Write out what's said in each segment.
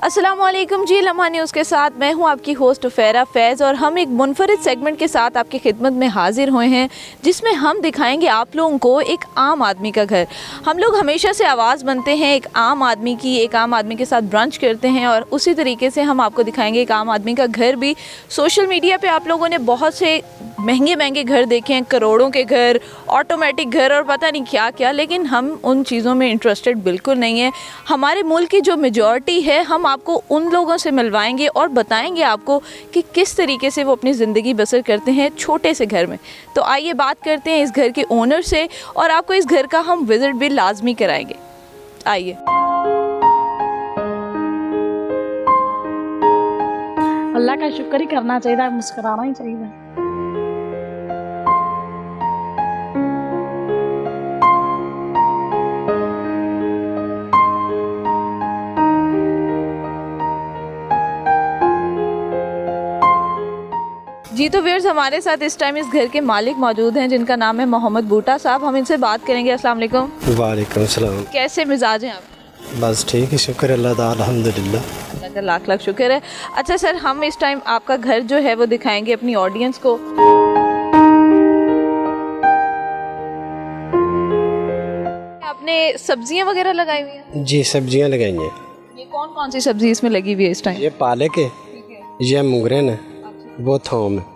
अस्सलामुअलैकुम जी, लम्हा न्यूज़ के साथ मैं हूं आपकी होस्ट फैरा फैज़ और हम एक मुनफरिद सेगमेंट के साथ आपकी खिदमत में हाजिर हुए हैं जिसमें हम दिखाएंगे आप लोगों को एक आम आदमी का घर। हम लोग हमेशा से आवाज़ बनते हैं एक आम आदमी की, एक आम आदमी के साथ ब्रंच करते हैं और उसी तरीके से हम आपको दिखाएंगे एक आम आदमी का घर भी। सोशल मीडिया पर आप लोगों ने बहुत से महंगे महंगे घर देखे हैं, करोड़ों के घर, ऑटोमेटिक घर और पता नहीं क्या क्या, लेकिन हम उन चीज़ों में इंटरेस्टेड बिल्कुल नहीं है। हमारे मुल्क की जो मेजॉरिटी है हम आपको उन लोगों से मिलवाएंगे और बताएंगे आपको कि किस तरीके से वो अपनी ज़िंदगी बसर करते हैं छोटे से घर में। तो आइए बात करते हैं इस घर के ओनर से और आपको इस घर का हम विज़िट भी लाजमी कराएंगे। आइए। अल्लाह का शुक्र ही करना चाहिए, मुस्कुराना ही चाहिए। जी तो व्यूअर्स, हमारे साथ इस टाइम इस घर के मालिक मौजूद हैं जिनका नाम है मोहम्मद बूटा साहब। हम इनसे बात करेंगे। अस्सलाम वालेकुम। वालेकुम सलाम। कैसे मिजाज हैं आप? बस ठीक है, शुक्र अल्लाह दा, अल्हम्दुलिल्लाह। अल्लाह का लाख लाख शुक्र है। अच्छा सर, हम इस टाइम आपका घर जो है वो दिखाएंगे अपनी ऑडियंस को। आपने सब्जियां वगैरह लगाई हुई हैं? जी सब्जियां लगाई हैं। ये कौन कौन सी सब्जी इसमें लगी हुई है इस टाइम? ये पालक है, ये मुंगरेन है, वो थोम है।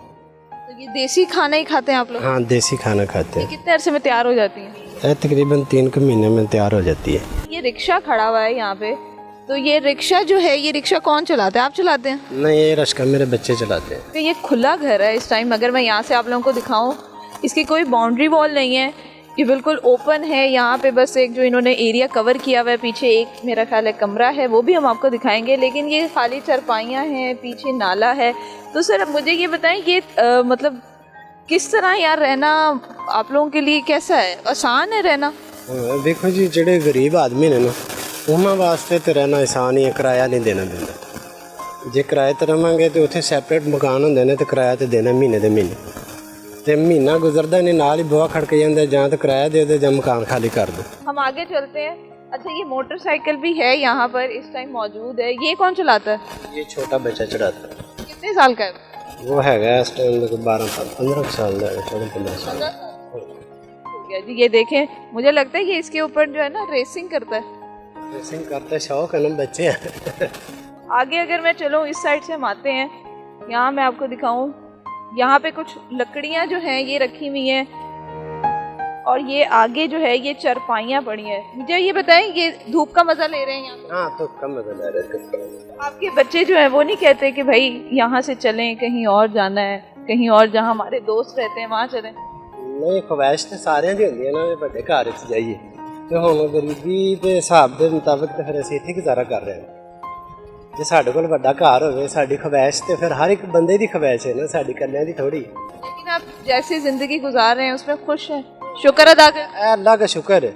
तो ये देसी खाना ही खाते हैं आप लोग? हाँ, देसी खाना खाते ये हैं। कितने अरसे में तैयार हो जाती है? तकरीबन 3 महीने में तैयार हो जाती है। ये रिक्शा खड़ा हुआ है यहाँ पे, तो ये रिक्शा जो है, ये रिक्शा कौन चलाता है? आप चलाते हैं? नहीं, ये रश्का मेरे बच्चे चलाते हैं। तो ये खुला घर है इस टाइम। अगर मैं यहाँ से आप लोगों को दिखाऊं, इसकी कोई बाउंड्री वॉल नहीं है, ये बिल्कुल ओपन है। यहाँ पे बस एक जो इन्होंने एरिया कवर किया हुआ है, पीछे एक मेरा ख्याल है कमरा है, वो भी हम आपको दिखाएंगे। लेकिन ये खाली चारपाइयाँ हैं, पीछे नाला है। तो सर अब मुझे ये बताएं, ये मतलब किस तरह यहाँ रहना आप लोगों के लिए कैसा है? आसान है रहना? देखो जी, जेडे गरीब आदमी ने ना, उन्होंने वास्ते तो रहना आसान ही है, किराया नहीं देना पैंदा। जे किराए ते रवांगे तो उत्थे सैपरेट मकान होंदे ने, तो किराया तो देना महीने दे महीने, ते महीना गुजरदा नहीं नाल ही बुआ खड़क जांदा, जां तो किराया दे दो जां मकान खाली कर दो। हम आगे चलते हैं। अच्छा, ये मोटरसाइकिल भी है यहाँ पर इस टाइम मौजूद है, ये कौन चलाता है? ये छोटा बच्चा चढ़ाता है। कितने साल का है? वो हैगा इस टाइम 15 साल का है, 15 साल हो गया जी। ये देखें, मुझे लगता है ये इसके ऊपर जो है ना रेसिंग करता है। रेसिंग करता है, शौक है ना बच्चे हैं। आगे अगर मैं चलूँ, इस साइड से हम आते हैं, यहाँ मैं आपको दिखाऊं, यहाँ पे कुछ लकड़ियाँ जो हैं ये रखी हुई हैं और ये आगे जो है ये चारपाइयाँ पड़ी हैं। मुझे ये बताएं, ये धूप का मजा ले रहे हैं यहाँ पे? हाँ, तो कम मजा ले रहे थे। आपके बच्चे जो है वो नहीं कहते कि भाई यहाँ से चलें, कहीं और जाना है, कहीं और जहाँ हमारे दोस्त रहते हैं वहाँ चलें? नहीं, ख्वाहिश तो सारे दी होंदी है ना, बड़े घर च जाइए, तो हुण गरीबी के हिसाब के मुताबिक तो फिर असीं इत्थे गुजारा कर रहे हैं। जे साडे कोल वड्डा घर होवे, साडी ख्वाहिश तो फिर हर एक बंदे दी ख्वाहिश है ना, साडी कल्लियां दी थोड़ी। लेकिन आप जैसी जिंदगी गुजार रहे हैं उसमें खुश हैं, शुक्र अदा कर? ए अल्लाह का शुक्र है,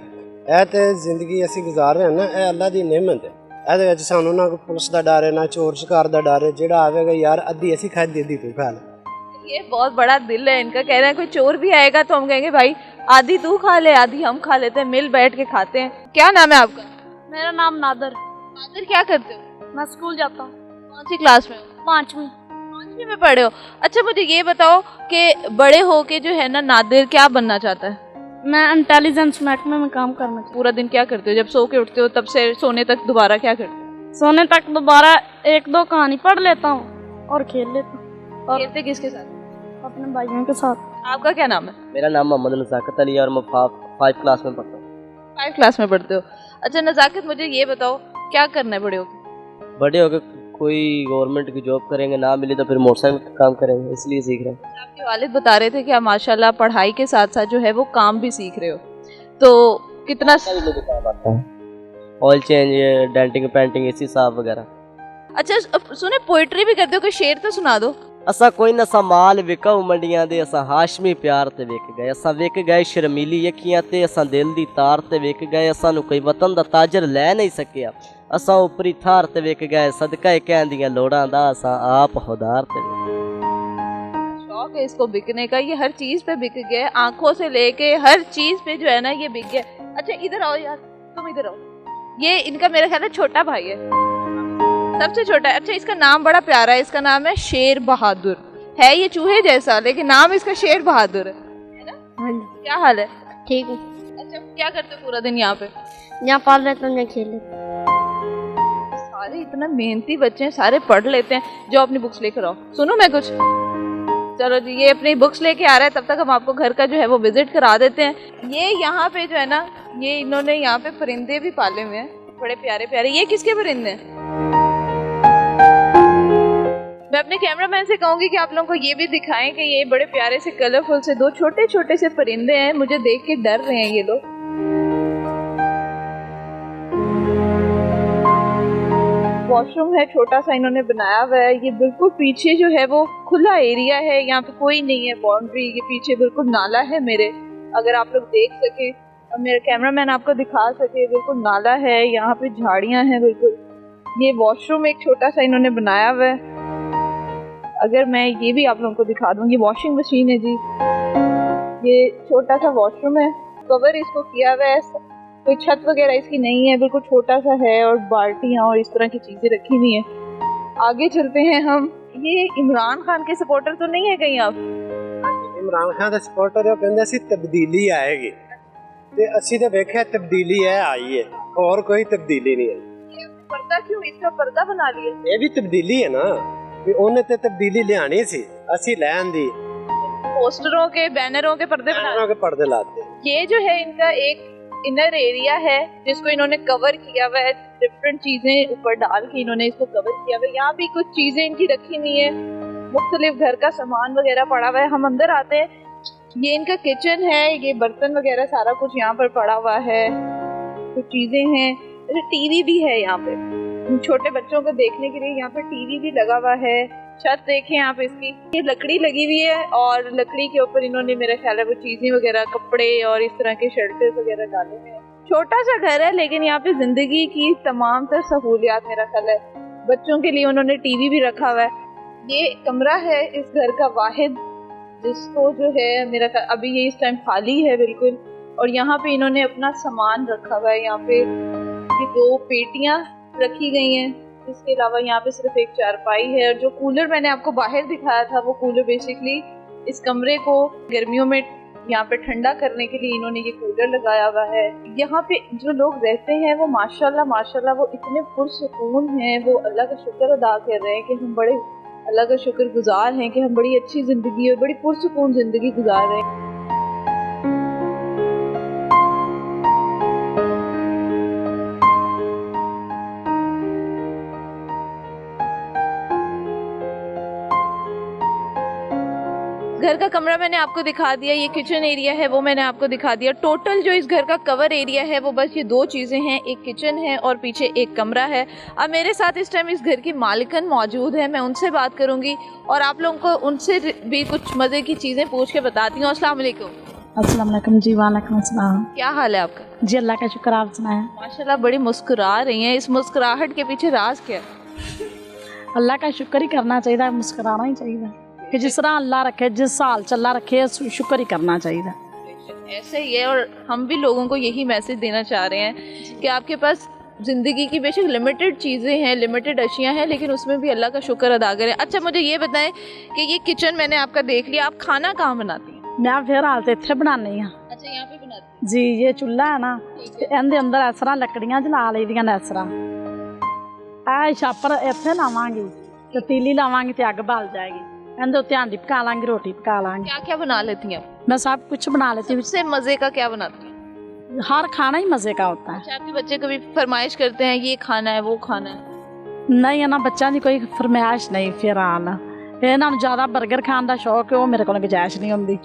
ए ते जिंदगी असीं गुजार रहे हैं ना, ए अल्लाह दी नेमत है। ਇਹਦੇ ਵਿੱਚ ਸਾਨੂੰ ਨਾ ਪੁਲਿਸ ਦਾ ਡਰ ਹੈ, ਨਾ ਚੋਰ ਸ਼ਿਕਾਰ ਦਾ ਡਰ ਹੈ। ਜਿਹੜਾ ਆਵੇਗਾ ਯਾਰ ਅੱਧੀ ਅਸੀਂ ਖਾਦੀ ਅੱਧੀ ਤੂੰ खा ले। ये बहुत बड़ा दिल है इनका। कह रहे हैं कोई चोर भी आएगा तो हम कहेंगे भाई आधी तू खा ले, आधी हम खा लेते हैं, मिल बैठ के खाते हैं। क्या नाम है आपका? मेरा नाम नादर। नादिर, क्या करते हो? मैं स्कूल जाता हूँ। कौन सी क्लास में हो? 5वीं। 5वीं में पढ़े हो? अच्छा, मुझे ये बताओ कि बड़े होके जो है ना नादिर क्या बनना चाहता है? मैं इंटेलिजेंस महकमे में काम करना चाहता हूँ। पूरा दिन क्या करते हो? जब सो के उठते हो तब से सोने तक दोबारा क्या करते हो? सोने तक दोबारा 1-2 कहानी पढ़ लेता हूँ और खेल लेता हूँ। और खेलते किसके साथ? अपने भाइयों के साथ। आपका क्या नाम है? मेरा नाम मोहम्मद नज़ाकत अली और मैं 5 क्लास में पढ़ता हूँ। 5 क्लास में पढ़ते हो? अच्छा नज़ाकत, मुझे ये बताओ क्या करना है बड़े होके? बड़े होकर कोई गवर्नमेंट की जॉब करेंगे, ना मिली तो फिर मोटरसाइकिल का काम करेंगे, इसलिए सीख रहे हैं। आपके वालिद बता रहे थे कि आप माशाल्लाह पढ़ाई के साथ साथ जो है वो काम भी सीख रहे हो, तो कितना? काम आता है, ऑयल चेंज, डेंटिंग, पेंटिंग, इसी साफ वगैरह। अच्छा सुने, पोइट्री भी करते हो, कोई शेर तो सुना दो। असा कोई नसा माल विकाऊ मंडियां दे, असा हाशमी प्यार ते विक गए, असा विक गए शर्मीली अखियां ते, असा दिल दी तार ते विक गए, असा नु कोई वतन दा ताजर लै नहीं सकिया, असा उपरी थार ते विक गए, सदका कहंदियां लोड़ां दा, असा आप खुदार ते। शौक है इसको बिकने का, ये हर चीज पे बिक गया, आंखों से लेके हर चीज पे जो है ना ये बिक गया। अच्छा इधर आओ यार, तुम इधर आओ, ये इनका मेरा ख्याल है छोटा भाई है। सबसे छोटा है। अच्छा, इसका नाम बड़ा प्यारा है, इसका नाम है शेर बहादुर। है ये चूहे जैसा, लेकिन नाम इसका शेर बहादुर है ना? हाँ जी, क्या हाल है? ठीक है। अच्छा, क्या करते हो पूरा दिन यहाँ पे? यहाँ पढ़ लेता हूँ, यहाँ खेल लेता सारे इतना मेहनती बच्चे हैं, सारे पढ़ लेते हैं। जो अपनी बुक्स लेकर आओ, सुनो मैं कुछ। चलो जी, ये अपनी बुक्स लेके आ रहा है, तब तक हम आपको घर का जो है वो विजिट करा देते हैं। ये यहाँ पे जो है ना, ये इन्होंने यहाँ पे परिंदे भी पाले हुए हैं, बड़े प्यारे प्यारे। ये किसके परिंदे हैं? मैं अपने कैमरामैन से कहूंगी कि आप लोगों को ये भी दिखाएं कि ये बड़े प्यारे से कलरफुल से दो छोटे छोटे से परिंदे हैं। मुझे देख के डर रहे हैं ये लोग। वॉशरूम है, छोटा सा इन्होंने बनाया हुआ है। ये बिल्कुल पीछे जो है वो खुला एरिया है, यहाँ पे कोई नहीं है बाउंड्री। ये पीछे बिल्कुल नाला है मेरे, अगर आप लोग देख सके और मेरा कैमरामैन आपको दिखा सके, बिल्कुल नाला है। यहाँ पे झाड़ियाँ हैं बिल्कुल। ये वॉशरूम एक छोटा सा इन्होंने बनाया हुआ है। अगर मैं ये भी आप लोगों को दिखा दूँ, ये वॉशिंग मशीन है जी। ये छोटा सा वॉशरूम है, कवर इसको किया हुआ है, कोई छत वगैरह इसकी नहीं है, बिल्कुल छोटा सा है। और बाल्टियाँ और इस तरह की चीजें रखी हुई हैं। आगे चलते हैं हम। ये इमरान खान के सपोर्टर तो नहीं है कहीं आप? इमरान खान ਦਾ ਸਪੋਰਟਰ ਉਹ ਕਹਿੰਦਾ ਸੀ ਤਬਦੀਲੀ ਆਏਗੀ ਤੇ ਅਸੀਂ ਤਾਂ ਵੇਖਿਆ ਤਬਦੀਲੀ ਹੈ ਆਈ ਹੈ, और कोई तब्दीली नहीं है। ये पर्दा क्यों, इसका पर्दा बना लिया? ये भी तब्दीली है ना, भी उन्हें तो तब्दीली लियानी सी, ਅਸੀਂ ਲੈ ਆਂਦੀ। पोस्टरों के, बैनरों के पर्दे बना के पर्दे लाते। ये जो है इनका एक इनर एरिया है जिसको इन्होंने कवर किया हुआ है। डिफरेंट चीजें ऊपर डाल के इन्होंने इसको कवर किया हुआ है। यहाँ भी कुछ चीजें इनकी रखी हुई है, मुख्तलिफ घर का सामान वगैरह पड़ा हुआ है। हम अंदर आते हैं, ये इनका किचन है। ये बर्तन वगैरह सारा कुछ यहाँ पर पड़ा हुआ है, कुछ चीजें हैं। टीवी भी है यहाँ पे, छोटे बच्चों को देखने के लिए यहाँ पे टीवी भी लगा हुआ है। छत देखें आप इसकी, ये लकड़ी लगी हुई है और लकड़ी के ऊपर इन्होंने मेरा ख्याल है वो चीजें वगैरह, कपड़े और इस तरह के शेल्टर्स वगैरह डाले हुए हैं। छोटा सा घर है, लेकिन यहाँ पे जिंदगी की तमाम तर सहूलियात मेरा ख्याल है। बच्चों के लिए उन्होंने टीवी भी रखा हुआ है। ये कमरा है इस घर का वाहिद, जिसको जो है मेरा अभी ये इस टाइम खाली है बिल्कुल। और यहाँ पे इन्होंने अपना सामान रखा हुआ है। यहाँ पे ये 2 पेटियां रखी गई हैं। इसके अलावा यहाँ पे सिर्फ एक चारपाई है। और जो कूलर मैंने आपको बाहर दिखाया था, वो कूलर बेसिकली इस कमरे को गर्मियों में यहाँ पे ठंडा करने के लिए इन्होंने ये कूलर लगाया हुआ है। यहाँ पे जो लोग रहते हैं वो माशाल्लाह माशाल्लाह वो इतने पुरसुकून हैं, वो अल्लाह का शुक्र अदा कर रहे हैं कि हम बड़े अल्लाह का शुक्रगुजार हैं कि हम बड़ी अच्छी ज़िंदगी और बड़ी पुरसुकून ज़िंदगी गुजार रहे हैं। घर का कमरा मैंने आपको दिखा दिया, ये किचन एरिया है वो मैंने आपको दिखा दिया। टोटल जो इस घर का कवर एरिया है वो बस ये 2 चीज़ें हैं, एक किचन है और पीछे एक कमरा है। अब मेरे साथ इस टाइम इस घर की मालिकन मौजूद है, मैं उनसे बात करूंगी और आप लोगों को उनसे भी कुछ मज़े की चीज़ें पूछ के बताती हूँ। अस्सलाम वालेकुम। अस्सलाम वालेकुम जी। वालेकुम अस्सलाम। क्या हाल है आपका? जी अल्लाह का शुक्र, आप सुनाएं। माशाल्लाह बड़ी मुस्कुरा रही हैं, इस मुस्कुराहट के पीछे राज क्या है? अल्लाह का शुक्र ही करना चाहिए, मुस्कुराना ही चाहिए कि जिस तरह अल्लाह रखे, जिस साल चला रखे, शुक्र ही करना चाहिए। ऐसे ही है और हम भी लोगों को यही मैसेज देना चाह रहे हैं कि आपके पास ज़िंदगी की बेशक लिमिटेड चीज़ें हैं, लिमिटेड अशियाँ हैं, लेकिन उसमें भी अल्लाह का शुक्र अदा करें। अच्छा मुझे ये बताएं कि ये किचन मैंने आपका देख लिया, आप खाना कहाँ बनाती हैं? मैं फिर हाल से इतने बनानी हाँ अच्छा, यहाँ पे बनाती जी। ये चूल्हा है ना, इहदे अंदर इस तरह लकड़ियाँ जला लईदियां ने। इस तरह छापर इत्थे लावांगी ते तीली लावांगी ते अग बल जाएगी। इहदे उत्ते हांडी पका लांगी, रोटी पका लांगी। क्या क्या बना लेती हैं आप? मैं सब कुछ बना लेती हूँ। सबसे मज़े का क्या बनाती हैं? हर खाना ही मज़े का होता है। अच्छा, आपके बच्चे कभी फरमाइश करते हैं ये खाना है वो खाना है? नहीं है ना, बच्चों की कोई फरमाइश नहीं। फिर हाल इन्हों ज़्यादा बर्गर खाने का शौक है, वो मेरे को गुंजाइश नहीं होती।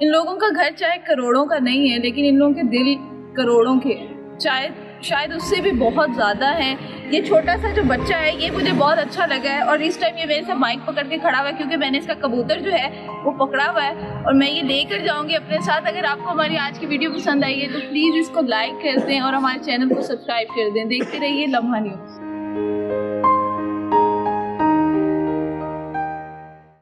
इन लोगों का घर चाहे करोड़ों का नहीं है, लेकिन इन लोगों के दिल करोड़ों के हैं, चाहे शायद उससे भी बहुत ज़्यादा हैं। ये छोटा सा जो बच्चा है ये मुझे बहुत अच्छा लगा है और इस टाइम ये मेरे से माइक पकड़ के खड़ा हुआ है क्योंकि मैंने इसका कबूतर जो है वो पकड़ा हुआ है और मैं ये लेकर जाऊंगी अपने साथ। अगर आपको हमारी आज की वीडियो पसंद आई है तो प्लीज़ इसको लाइक कर दें और हमारे चैनल को सब्सक्राइब कर दें। देखते रहिए लम्हा न्यूज़।